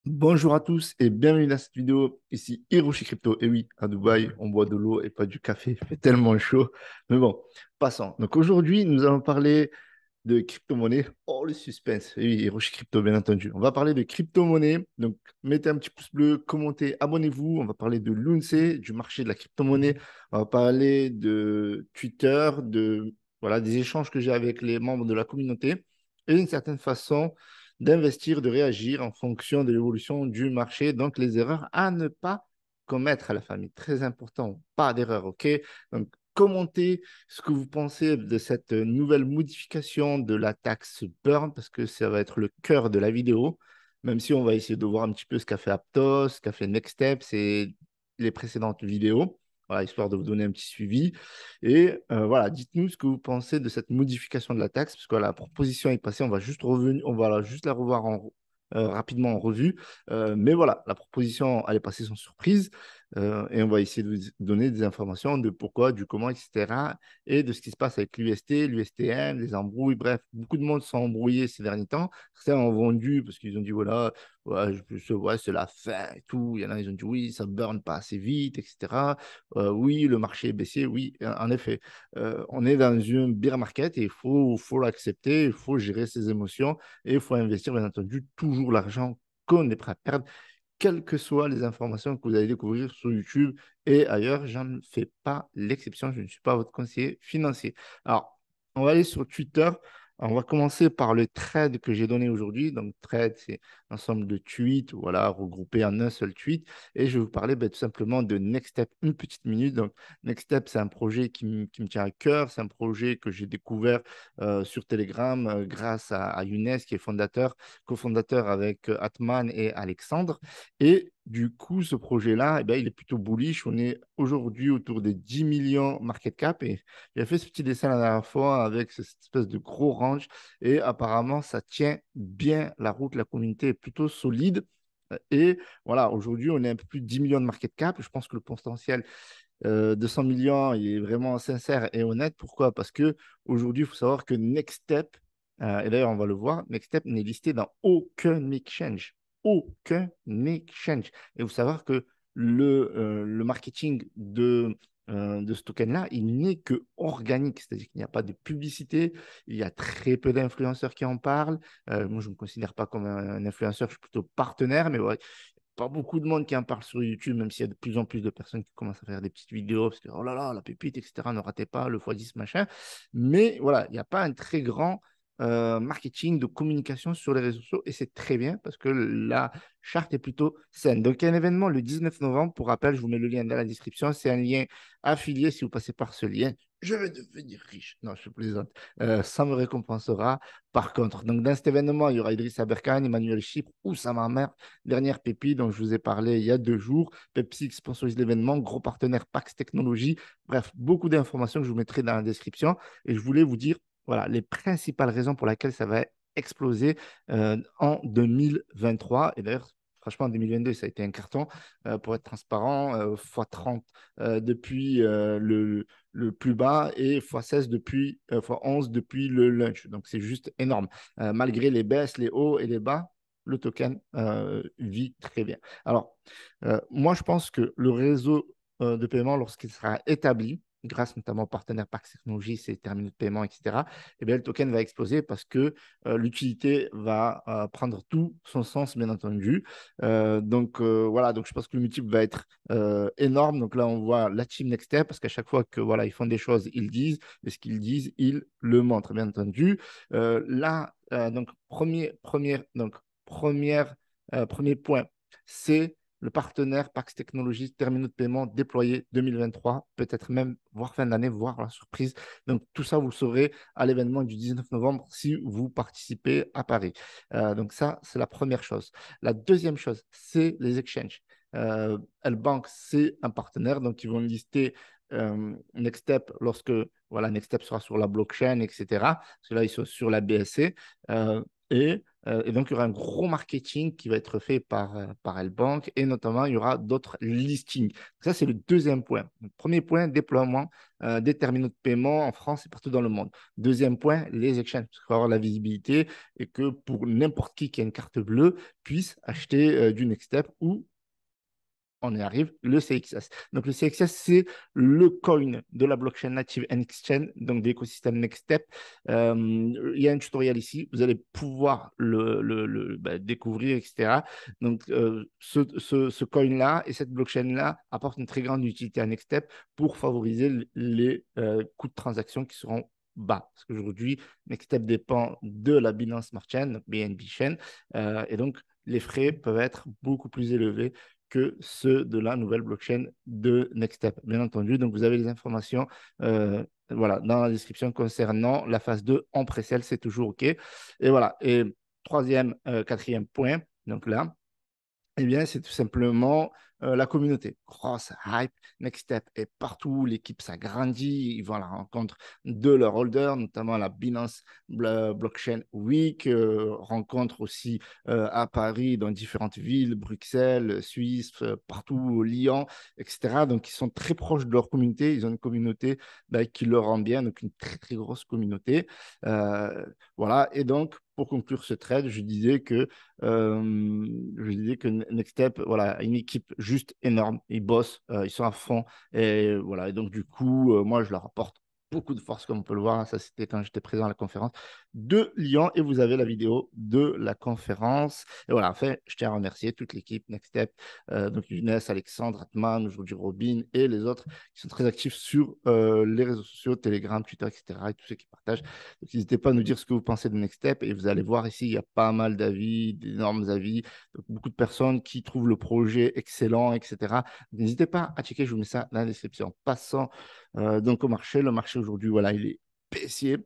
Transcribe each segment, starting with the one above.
Bonjour à tous et bienvenue dans cette vidéo. Ici Hiroshi Crypto. Et oui, à Dubaï, on boit de l'eau et pas du café. Il fait tellement chaud. Mais bon, passons. Donc aujourd'hui, nous allons parler de crypto-monnaie. Oh, le suspense. Et oui, Hiroshi Crypto, bien entendu. On va parler de crypto-monnaie. Donc, mettez un petit pouce bleu, commentez, abonnez-vous. On va parler de l'UNC, du marché de la crypto-monnaie. On va parler de Twitter, voilà, des échanges que j'ai avec les membres de la communauté et d'une certaine façon d'investir, de réagir en fonction de l'évolution du marché. Donc, les erreurs à ne pas commettre à la famille. Très important, pas d'erreur, OK? Donc, commentez ce que vous pensez de cette nouvelle modification de la taxe Burn, parce que ça va être le cœur de la vidéo, même si on va essayer de voir un petit peu ce qu'a fait Aptos, ce qu'a fait Next Steps et les précédentes vidéos. Voilà, histoire de vous donner un petit suivi. Et voilà, dites-nous ce que vous pensez de cette modification de la taxe, parce que la proposition est passée, on va juste la revoir rapidement en revue. Mais voilà, la proposition, elle est passée sans surprise. Et on va essayer de vous donner des informations de pourquoi, du comment, etc. Et de ce qui se passe avec l'UST, l'USTM, les embrouilles. Bref, beaucoup de monde s'est embrouillé ces derniers temps. Certains ont vendu parce qu'ils ont dit, voilà, ouais, ouais, c'est la fin et tout. Il y en a, ils ont dit, oui, ça ne burn pas assez vite, etc. Oui, le marché est baissier. Oui, en effet. On est dans une bear market et faut l'accepter, il faut gérer ses émotions et il faut investir, bien entendu, toujours l'argent qu'on est prêt à perdre quelles que soient les informations que vous allez découvrir sur YouTube et ailleurs. J'en ne fais pas l'exception. Je ne suis pas votre conseiller financier. Alors, on va aller sur Twitter. On va commencer par le trade que j'ai donné aujourd'hui. Donc, trade, c'est un ensemble de tweets, voilà, regroupés en un seul tweet. Et je vais vous parler tout simplement de Next Step, une petite minute. Donc, Next Step, c'est un projet qui me tient à cœur. C'est un projet que j'ai découvert sur Telegram grâce à Younes, qui est cofondateur avec Atman et Alexandre. Et du coup, ce projet-là, eh ben, il est plutôt bullish. On est aujourd'hui autour des 10 millions market cap. Et j'ai fait ce petit dessin la dernière fois avec cette espèce de gros range. Et apparemment, ça tient bien la route. La communauté est plutôt solide. Et voilà, aujourd'hui, on est un peu plus de 10 millions de market cap. Je pense que le potentiel de 100 millions il est vraiment sincère et honnête. Pourquoi? Parce que aujourd'hui, il faut savoir que Next Step, et d'ailleurs, on va le voir, Next Step n'est listé dans aucun exchange. Aucun exchange. Et vous savoir que le marketing de ce token-là, il n'est que organique, c'est-à-dire qu'il n'y a pas de publicité, il y a très peu d'influenceurs qui en parlent. Moi, je ne me considère pas comme un influenceur, je suis plutôt partenaire, mais ouais, pas beaucoup de monde qui en parle sur YouTube, même s'il y a de plus en plus de personnes qui commencent à faire des petites vidéos, parce que, oh là là, la pépite, etc., ne ratez pas le x10, machin. Mais voilà, il n'y a pas un très grand marketing de communication sur les réseaux sociaux, et c'est très bien, parce que la charte est plutôt saine. Donc, il y a un événement le 19 novembre, pour rappel, je vous mets le lien dans la description, c'est un lien affilié, si vous passez par ce lien, je vais devenir riche. Non, je plaisante. Ça me récompensera par contre. Donc, dans cet événement, il y aura Idriss Aberkan, Emmanuel Chypre, Oussama Mer, dernière pépite dont je vous ai parlé il y a 2 jours. Pepsi qui sponsorise l'événement, gros partenaire Pax Technologies. Bref, beaucoup d'informations que je vous mettrai dans la description. Et je voulais vous dire, voilà, les principales raisons pour lesquelles ça va exploser en 2023. Et d'ailleurs, franchement, en 2022, ça a été un carton, pour être transparent, x30 depuis le plus bas et x16 depuis, x11 depuis le lunch. Donc, c'est juste énorme. Malgré les baisses, les hauts et les bas, le token vit très bien. Alors, moi, je pense que le réseau de paiement, lorsqu'il sera établi, grâce notamment au partenaire Pax Technologies, ses terminaux de paiement, etc., eh bien, le token va exploser parce que l'utilité va prendre tout son sens, bien entendu. Voilà, donc je pense que le multiple va être énorme. Donc là, on voit la team Nexter parce qu'à chaque fois que voilà, ils font des choses, ils disent, et ce qu'ils disent, ils le montrent, bien entendu. Donc, premier point, c'est le partenaire Pax Technologies, terminaux de paiement déployés 2023, peut-être même, voire fin d'année, voire la surprise. Donc, tout ça, vous le saurez à l'événement du 19 novembre si vous participez à Paris. Donc, ça, c'est la première chose. La deuxième chose, c'est les exchanges. L-Bank, c'est un partenaire, donc ils vont lister Nextstep lorsque voilà, Nextstep sera sur la blockchain, etc. Parce que là, ils sont sur la BSC. Et Et donc, il y aura un gros marketing qui va être fait par L-Bank et notamment, il y aura d'autres listings. Ça, c'est le deuxième point. Le premier point, déploiement des terminaux de paiement en France et partout dans le monde. Deuxième point, les exchanges, parce qu'il faut avoir la visibilité et que pour n'importe qui a une carte bleue puisse acheter du Nextstep ou on y arrive, le CXS. Donc, le CXS, c'est le coin de la blockchain native NXTchain, donc de l'écosystème Nextstep. Il y a un tutoriel ici, vous allez pouvoir le découvrir, etc. Donc, ce coin-là et cette blockchain-là apportent une très grande utilité à Nextstep pour favoriser les coûts de transaction qui seront bas. Parce qu'aujourd'hui, Nextstep dépend de la Binance Smart Chain, donc BNB Chain, et donc les frais peuvent être beaucoup plus élevés que ceux de la nouvelle blockchain de Nextstep, bien entendu. Donc, vous avez les informations voilà, dans la description concernant la phase 2 en pré-sale, c'est toujours OK. Et voilà. Et troisième, quatrième point, donc là, eh bien, c'est tout simplement la communauté. Grosse hype, Nextstep est partout, l'équipe s'agrandit, ils vont à la rencontre de leurs holders, notamment la Binance Blockchain Week, rencontre aussi à Paris, dans différentes villes, Bruxelles, Suisse, partout, Lyon, etc. Donc, ils sont très proches de leur communauté, ils ont une communauté qui leur rend bien, donc une très, très grosse communauté. Voilà, et donc, pour conclure ce trade, je disais que Nextstep, voilà, a une équipe juste énorme. Ils bossent, ils sont à fond. Et voilà. Et donc, du coup, moi, je leur apporte beaucoup de force, comme on peut le voir. Ça, c'était quand j'étais présent à la conférence de Lyon. Et vous avez la vidéo de la conférence. Et voilà, en fait, je tiens à remercier toute l'équipe Nextstep, donc Younes, Alexandre, Atman, aujourd'hui Robin et les autres qui sont très actifs sur les réseaux sociaux, Telegram, Twitter, etc. Et tous ceux qui partagent. Donc, n'hésitez pas à nous dire ce que vous pensez de Nextstep. Et vous allez voir ici, il y a pas mal d'avis, d'énormes avis. Donc, beaucoup de personnes qui trouvent le projet excellent, etc. N'hésitez pas à checker, je vous mets ça dans la description. Passons donc au marché. Le marché aujourd'hui, voilà, il est baissier.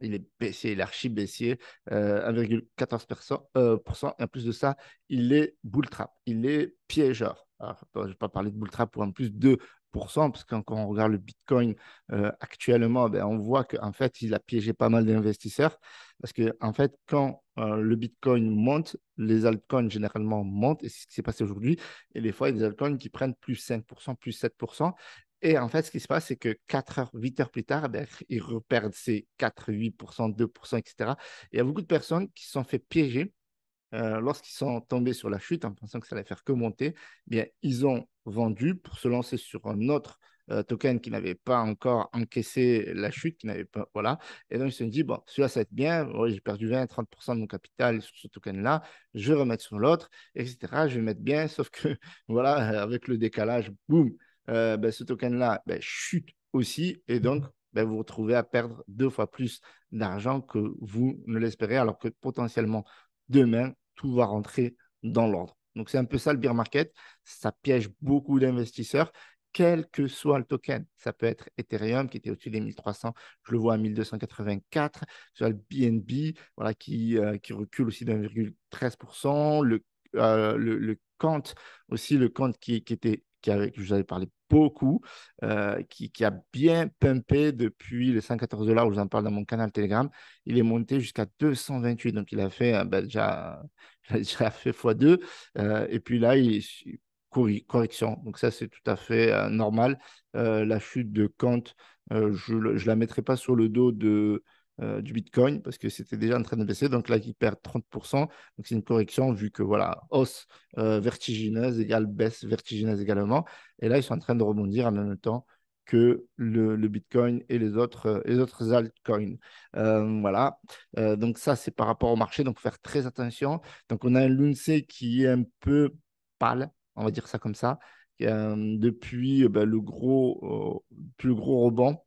Il est baissier, il est archi baissier, 1,14%. Et en plus de ça, il est bull trap, il est piégeur. Alors, je ne vais pas parler de bull trap pour un plus 2%, parce que quand on regarde le Bitcoin actuellement, ben, on voit qu'en fait, il a piégé pas mal d'investisseurs. Parce que, en fait, quand le Bitcoin monte, les altcoins généralement montent, et c'est ce qui s'est passé aujourd'hui. Et des fois, il y a des altcoins qui prennent plus 5%, plus 7%. Et en fait, ce qui se passe, c'est que 4 heures, 8 heures plus tard, ben, ils reperdent ces 4, 8%, 2%, etc. Et il y a beaucoup de personnes qui se sont fait piéger lorsqu'ils sont tombés sur la chute en pensant que ça allait faire que monter. Eh bien, ils ont vendu pour se lancer sur un autre token qui n'avait pas encore encaissé la chute, qui n'avait pas, voilà. Et donc, ils se sont dit, bon, celui-là, ça va être bien. Ouais, j'ai perdu 20-30% de mon capital sur ce token-là. Je vais remettre sur l'autre, etc. Je vais mettre bien, sauf que, voilà, avec le décalage, boum, ben, ce token-là ben, chute aussi. Et donc, ben, vous vous retrouvez à perdre 2 fois plus d'argent que vous ne l'espérez, alors que potentiellement, demain, tout va rentrer dans l'ordre. Donc, c'est un peu ça le bear market. Ça piège beaucoup d'investisseurs, quel que soit le token. Ça peut être Ethereum qui était au-dessus des 1300, je le vois à 1284, soit le BNB voilà, qui recule aussi d'1,13%, le Quant aussi, le Quant que je vous avais parlé beaucoup, qui a bien pumpé depuis les 114 $, où je vous en parle dans mon canal Telegram. Il est monté jusqu'à 228. Donc, il a fait déjà, il a déjà fait x2. Et puis là, correction. Donc, ça, c'est tout à fait normal. La chute de Kant, je ne la mettrai pas sur le dos du Bitcoin parce que c'était déjà en train de baisser. Donc là, il perd 30%. Donc, c'est une correction vu que, voilà, hausse vertigineuse égale baisse vertigineuse également. Et là, ils sont en train de rebondir en même temps que le Bitcoin et les autres altcoins. Voilà. Donc ça, c'est par rapport au marché. Donc, faire très attention. Donc, on a un Lunce qui est un peu pâle, on va dire ça comme ça, depuis le plus gros rebond.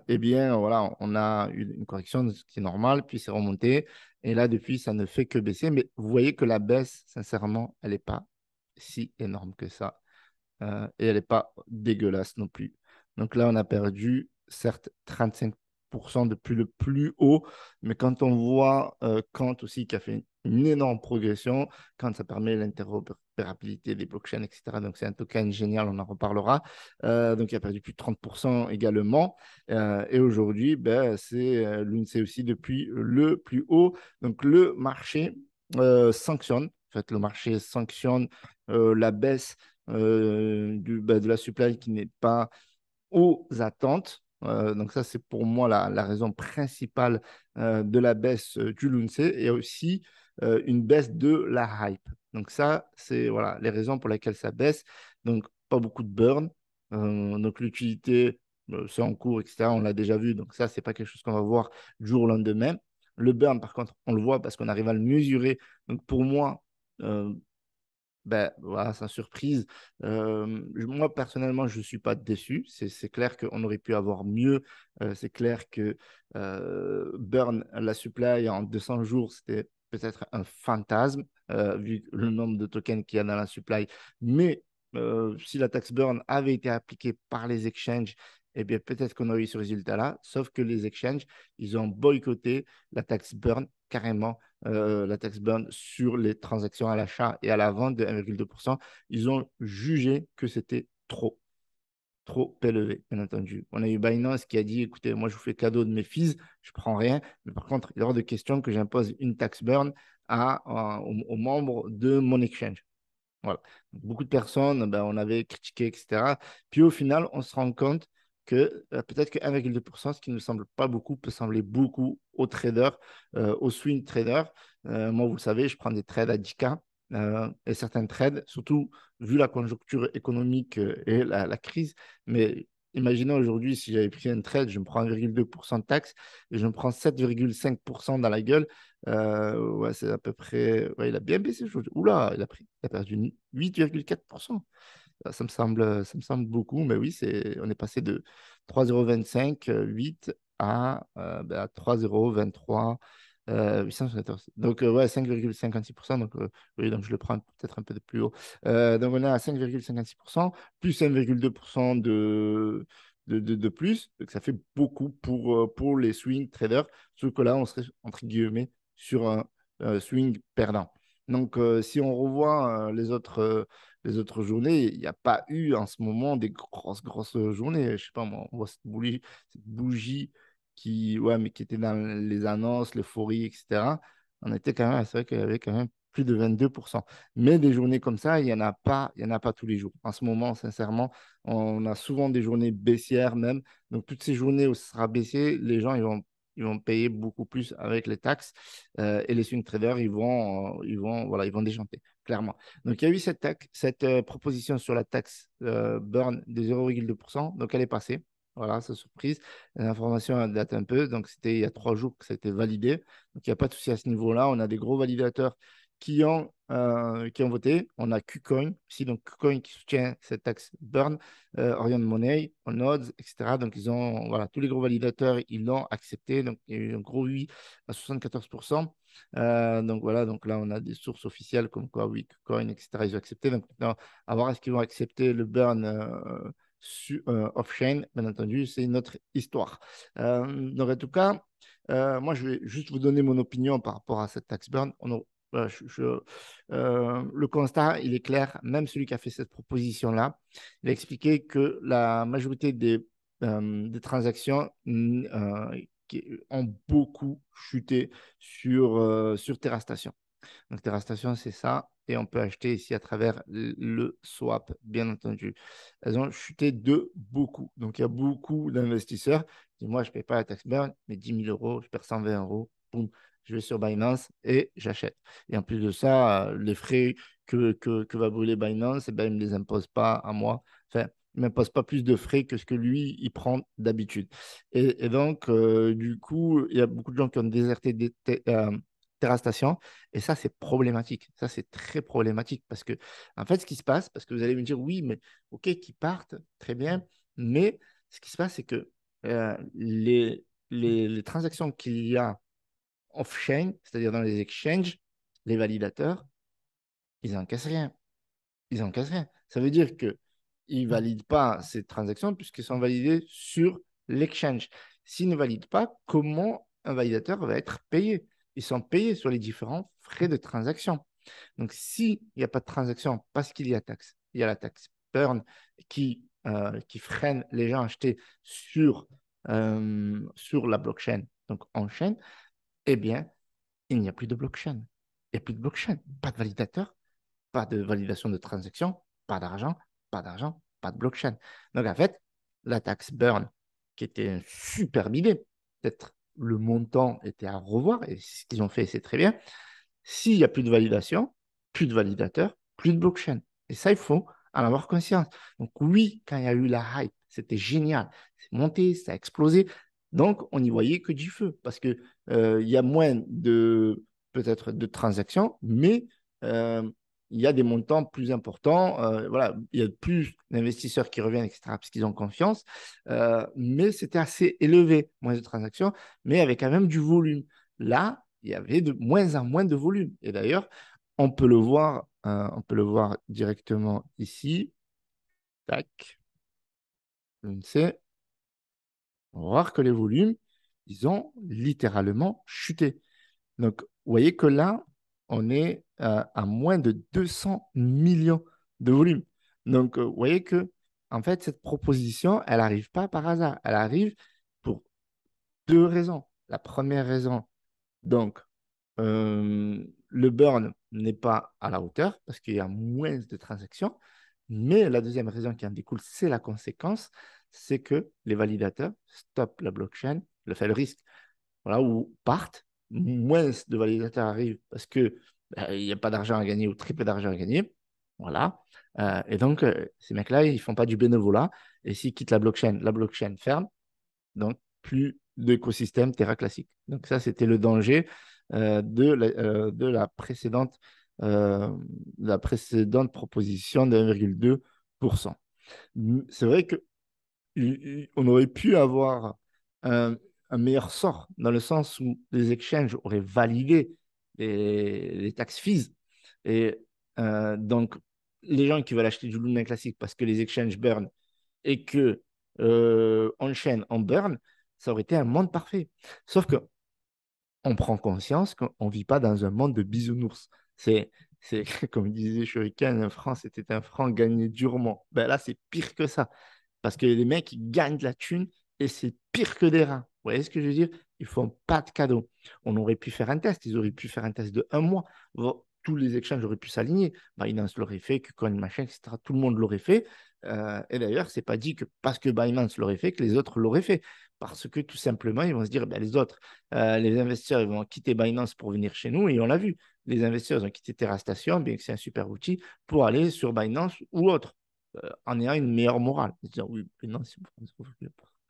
Eh bien, voilà, on a eu une correction, ce qui est normal, puis c'est remonté. Et là, depuis, ça ne fait que baisser. Mais vous voyez que la baisse, sincèrement, elle n'est pas si énorme que ça. Et elle n'est pas dégueulasse non plus. Donc là, on a perdu, certes, 35%, 30% depuis le plus haut. Mais quand on voit Kant aussi qui a fait une énorme progression, quand ça permet l'interopérabilité des blockchains, etc. Donc, c'est un token génial, on en reparlera. Donc, il a perdu plus de 30% également. Et aujourd'hui, ben, c'est l'UNC aussi depuis le plus haut. Donc, le marché sanctionne. En fait, le marché sanctionne la baisse de la supply qui n'est pas aux attentes. Donc ça, c'est pour moi la raison principale de la baisse du Lunce et aussi une baisse de la hype. Donc ça, c'est voilà, les raisons pour lesquelles ça baisse. Donc pas beaucoup de burn. Donc l'utilité, c'est en cours, etc. On l'a déjà vu. Donc ça, c'est pas quelque chose qu'on va voir du jour au lendemain. Le burn, par contre, on le voit parce qu'on arrive à le mesurer. Donc pour moi, ben, voilà, sans surprise. Moi, personnellement, je ne suis pas déçu. C'est clair qu'on aurait pu avoir mieux. C'est clair que burn la supply en 200 jours, c'était peut-être un fantasme, vu le nombre de tokens qu'il y a dans la supply. Mais si la taxe burn avait été appliquée par les exchanges, eh bien, peut-être qu'on aurait eu ce résultat-là. Sauf que les exchanges, ils ont boycotté la taxe burn carrément la tax burn sur les transactions à l'achat et à la vente de 1,2%. Ils ont jugé que c'était trop élevé, bien entendu. On a eu Binance qui a dit, écoutez, moi je vous fais cadeau de mes fees, je ne prends rien, mais par contre, il y aura de question que j'impose une tax burn aux membres de mon exchange. Voilà. Donc, beaucoup de personnes, ben, on avait critiqué, etc. Puis au final, on se rend compte que peut-être que 1,2%, ce qui ne semble pas beaucoup, peut sembler beaucoup aux traders, aux swing traders. Moi, vous le savez, je prends des trades à 10K et certains trades, surtout vu la conjoncture économique et la crise. Mais imaginez aujourd'hui, si j'avais pris un trade, je me prends 1,2% de taxe et je me prends 7,5% dans la gueule. Ouais, c'est à peu près. Ouais, il a bien baissé. Oula, il a perdu 8,4%. Ça me semble beaucoup, mais oui, on est passé de 3,25 8 à 3,23 874. Donc, ouais, 5,56%. Donc, oui, donc je le prends peut-être un peu de plus haut. Donc, on est à 5,56%, plus 1,2% de plus. Donc, ça fait beaucoup pour les swing traders. Sauf que là, on serait, entre guillemets, sur un swing perdant. Donc, si on revoit les autres journées, il n'y a pas eu en ce moment des grosses journées. Je sais pas, moi, on voit cette bougie ouais, mais qui était dans les annonces, l'euphorie, etc. On était quand même, c'est vrai qu'il y avait quand même plus de 22%. Mais des journées comme ça, il y en a pas tous les jours. En ce moment, sincèrement, on a souvent des journées baissières même. Donc, toutes ces journées où ce sera baissier, les gens, ils vont payer beaucoup plus avec les taxes et les swing traders, voilà, ils vont déchanter, clairement. Donc, il y a eu cette proposition sur la taxe burn de 0,2%. Donc, elle est passée. Voilà, c'est surprise. L'information date un peu. Donc, c'était il y a 3 jours que ça a été validé. Donc, il n'y a pas de souci à ce niveau-là. On a des gros validateurs qui ont voté. On a KuCoin ici, donc KuCoin qui soutient cette taxe burn, Orion Money, Nodes, etc. Donc, voilà, tous les gros validateurs, ils l'ont accepté. Donc, il y a eu un gros oui à 74%. Donc voilà, donc là on a des sources officielles comme quoi oui, KuCoin, etc. Ils ont accepté. Donc maintenant, à voir est-ce qu'ils vont accepter le burn off-chain, bien entendu, c'est une autre histoire. Donc en tout cas, moi je vais juste vous donner mon opinion par rapport à cette tax burn. Voilà, le constat, il est clair, même celui qui a fait cette proposition-là, il a expliqué que la majorité des transactions qui ont beaucoup chuté sur TerraStation. Donc, TerraStation, c'est ça. Et on peut acheter ici à travers le swap, bien entendu. Elles ont chuté de beaucoup. Donc, il y a beaucoup d'investisseurs qui disent, moi, je ne paye pas la taxe burn, mais 10 000 euros, je perds 120 euros. Boum, je vais sur Binance et j'achète. Et en plus de ça, les frais que va brûler Binance, eh ben, il ne me les impose pas à moi. Enfin, il ne m'impose pas plus de frais que ce que lui, il prend d'habitude. Et donc, du coup, il y a beaucoup de gens qui ont déserté TerraStation. Et ça, c'est problématique. Ça, c'est très problématique parce que, en fait, ce qui se passe, parce que vous allez me dire, oui, mais OK, qu'ils partent, très bien. Mais ce qui se passe, c'est que les transactions qu'il y a off-chain, c'est-à-dire dans les exchanges, les validateurs, ils n'encaissent rien. Ils n'encaissent rien. Ça veut dire qu'ils ne valident pas ces transactions puisqu'elles sont validées sur l'exchange. S'ils ne valident pas, comment un validateur va être payé? Ils sont payés sur les différents frais de transaction. Donc, s'il n'y a pas de transaction parce qu'il y a taxe, il y a la taxe burn qui freine les gens à acheter sur la blockchain, donc en chaîne, eh bien, il n'y a plus de blockchain. Il n'y a plus de blockchain, pas de validateur, pas de validation de transaction, pas d'argent, pas de blockchain. Donc, en fait, la taxe burn, qui était une superbe idée, peut-être le montant était à revoir, et ce qu'ils ont fait, c'est très bien. S'il n'y a plus de validation, plus de validateur, plus de blockchain. Et ça, il faut en avoir conscience. Donc oui, quand il y a eu la hype, c'était génial. C'est monté, ça a explosé. Donc, on n'y voyait que du feu parce que il y a moins de peut-être de transactions, mais euh, il y a des montants plus importants. Voilà, il y a plus d'investisseurs qui reviennent, etc., parce qu'ils ont confiance. Mais c'était assez élevé, moins de transactions, mais avec quand même du volume. Là, il y avait de moins en moins de volume. Et d'ailleurs, on peut le voir directement ici. Tac, je sais. On va voir que les volumes, ils ont littéralement chuté. Donc, vous voyez que là, on est à moins de 200 millions de volume. Donc, vous voyez que, en fait, cette proposition, elle n'arrive pas par hasard. Elle arrive pour deux raisons. La première raison, donc, le burn n'est pas à la hauteur parce qu'il y a moins de transactions. Mais la deuxième raison qui en découle, c'est la conséquence, c'est que les validateurs stoppent la blockchain, le risque, voilà, ou partent, moins de validateurs arrivent parce que il n'y a pas d'argent à gagner ou très peu d'argent à gagner. Voilà. Et donc, ces mecs-là, ils ne font pas du bénévolat. Et s'ils quittent la blockchain ferme. Donc, plus d'écosystème Terra classique. Donc, ça, c'était le danger de euh, la précédente proposition de 1,2%. C'est vrai qu'on aurait pu avoir un meilleur sort dans le sens où les exchanges auraient validé les taxes fees. Et donc, les gens qui veulent acheter du Luna classique parce que les exchanges burn et que on chaîne, on burn, ça aurait été un monde parfait. Sauf que on prend conscience qu'on ne vit pas dans un monde de bisounours. C'est comme disait Shuriken, un franc, c'était un franc gagné durement. Ben là, c'est pire que ça. Parce que les mecs, ils gagnent de la thune et c'est pire que des rats. Vous voyez ce que je veux dire? Ils font pas de cadeaux. On aurait pu faire un test. Ils auraient pu faire un test de un mois. Tous les exchanges auraient pu s'aligner. Binance l'aurait fait, KuCoin, machin, etc. Tout le monde l'aurait fait. Et d'ailleurs, c'est pas dit que parce que Binance l'aurait fait, que les autres l'auraient fait. Parce que tout simplement, ils vont se dire, ben, les autres, les investisseurs, ils vont quitter Binance pour venir chez nous. Et on l'a vu. Les investisseurs ont quitté TerraStation, bien que c'est un super outil, pour aller sur Binance ou autre en ayant une meilleure morale. Dire, oui, mais non,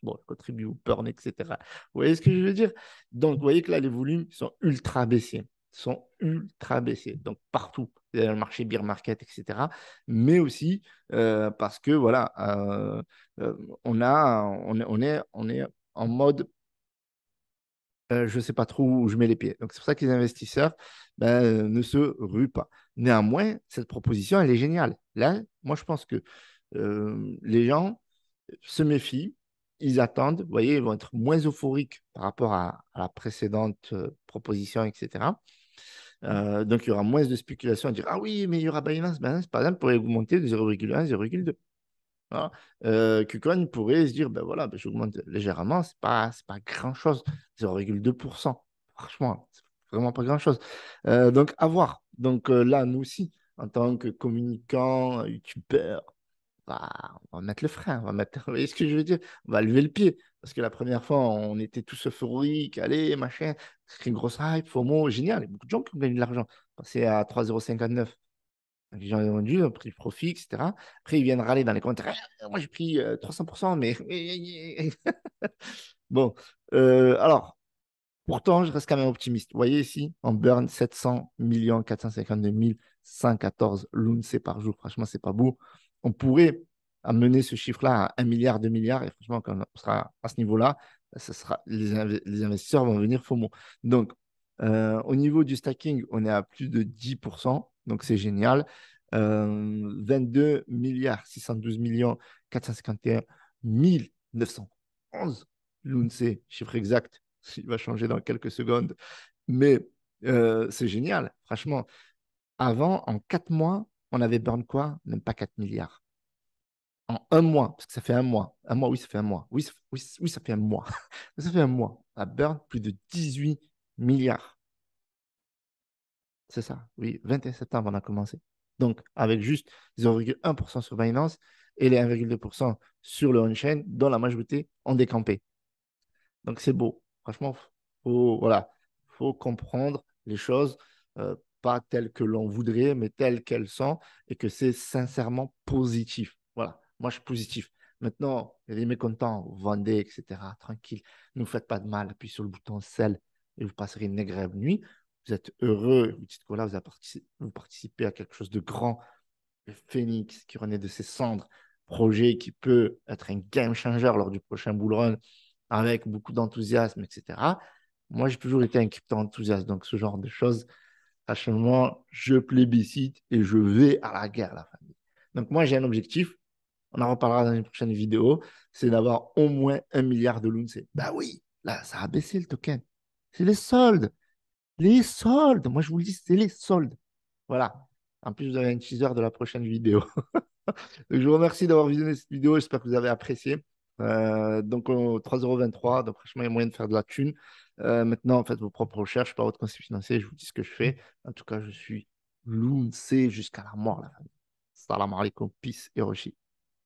bon, je contribue au burn, etc. Vous voyez ce que je veux dire? Donc, vous voyez que là, les volumes sont ultra baissés. Sont ultra baissés. Donc, partout, dans le marché beer market, etc. Mais aussi parce que, voilà, on est en mode je ne sais pas trop où je mets les pieds. Donc, c'est pour ça que les investisseurs ne se ruent pas. Néanmoins, cette proposition, elle est géniale. Là, moi, je pense que les gens se méfient, ils attendent, vous voyez, ils vont être moins euphoriques par rapport à la précédente proposition, etc. Donc, il y aura moins de spéculation à dire, ah oui, mais il y aura Binance. Binance, par exemple, pourrait augmenter de 0,1 à 0,2. Voilà. KuCoin pourrait se dire, ben voilà, ben j'augmente légèrement, c'est pas grand-chose, 0,2%. Franchement, c'est vraiment pas grand-chose. Donc, à voir. Donc là, nous aussi, en tant que communicants, youtubeurs, on va mettre le frein, on va mettre, vous voyez ce que je veux dire? On va lever le pied. Parce que la première fois, on était tous euphoriques, allez, machin, c'est une grosse hype, FOMO, génial. Il y a beaucoup de gens qui ont gagné de l'argent. C'est à 3,59 €. Les gens ont vendu, ont pris profit, etc. Après, ils viennent râler dans les commentaires. Ah, moi, j'ai pris 300%, mais. Bon. Alors, pourtant, je reste quand même optimiste. Vous voyez ici, en burn, 700 452 114 l'UNC par jour. Franchement, c'est pas beau. On pourrait amener ce chiffre-là à 1 milliard, 2 milliards. Et franchement, quand on sera à ce niveau-là, les investisseurs vont venir FOMO. Donc, au niveau du stacking, on est à plus de 10%. Donc, c'est génial. 22 milliards 612 451 911 l'UNC, chiffre exact, il va changer dans quelques secondes. Mais c'est génial, franchement. Avant, en 4 mois, on avait burn quoi? Même pas 4 milliards. En un mois, parce que ça fait un mois. Un mois, oui, ça fait un mois. Oui, oui, ça fait un mois. Ça fait un mois. On a burn plus de 18 milliards. C'est ça, oui. 21 septembre, on a commencé. Donc, avec juste 0,1% sur Binance et les 1,2% sur le on-chain, dont la majorité ont décampé. Donc, c'est beau. Franchement, voilà, faut comprendre les choses, pas telles que l'on voudrait, mais telles qu'elles sont, et que c'est sincèrement positif. Voilà, moi, je suis positif. Maintenant, il y a des mécontents, vous vendez, etc. Tranquille, ne vous faites pas de mal. Appuyez sur le bouton sell et vous passerez une agréable nuit. Vous êtes heureux, vous dites que là, vous participez à quelque chose de grand, le Phoenix qui renaît de ses cendres, projet qui peut être un game changer lors du prochain bull run avec beaucoup d'enthousiasme, etc. Moi, j'ai toujours été un crypto-enthousiaste, donc ce genre de choses, franchement, je plébiscite et je vais à la guerre, la famille. Donc moi, j'ai un objectif, on en reparlera dans une prochaine vidéo, c'est d'avoir au moins 1 milliard de l'UNC. Bah oui, là, ça a baissé le token. C'est les soldes. Les soldes. Moi, je vous le dis, c'est les soldes. Voilà. En plus, vous avez un teaser de la prochaine vidéo. Donc, je vous remercie d'avoir visionné cette vidéo. J'espère que vous avez apprécié. Donc, 3,23 €. Donc, franchement, il y a moyen de faire de la thune. Maintenant, faites vos propres recherches par votre conseil financier. Je vous dis ce que je fais. En tout cas, je suis Loon C jusqu'à la mort, la famille. Salam alaikum, peace, Hiroshi.